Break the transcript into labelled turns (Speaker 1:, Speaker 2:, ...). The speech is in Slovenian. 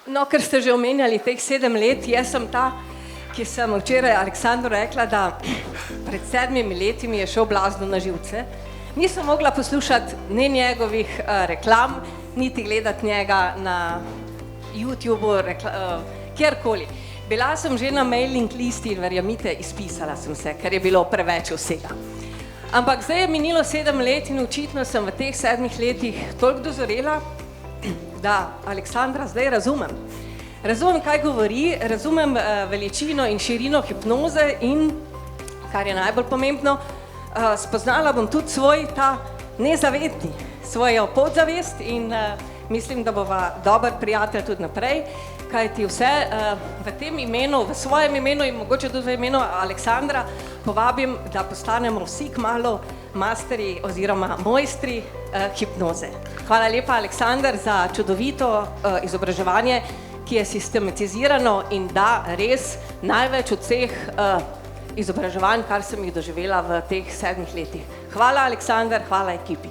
Speaker 1: No, ker ste že omenjali teh 7 let, jaz sem ta, ki sem včeraj Aleksandru rekla, da pred 7 leti mi je šel blazno na živce. Nisem mogla poslušati ne njegovih reklam, niti gledati njega na YouTubu, kjerkoli. Bila sem že na mailing listi in verjemite, izpisala sem se, ker je bilo preveč vsega. Ampak zdaj je minilo 7 let in očitno sem v teh 7 letih toliko dozorela, da Aleksandra zdaj razumem. Razumem, kaj govori, razumem veličino in širino hipnoze in, kar je najbolj pomembno, spoznala bom tudi svoj ta nezavedni, svojo podzavest in mislim, da bova dober prijatelj tudi naprej, kajti vse v tem imenu, v svojem imenu in mogoče tudi v imenu Aleksandra povabim, da postanemo vsi kmalu masteri oziroma mojstri hipnoze. Hvala lepa, Aleksander, za čudovito izobraževanje, ki je sistematizirano in da res največ od vseh izobraževanj, kar sem jih doživela v teh 7 letih. Hvala, Aleksander, hvala ekipi.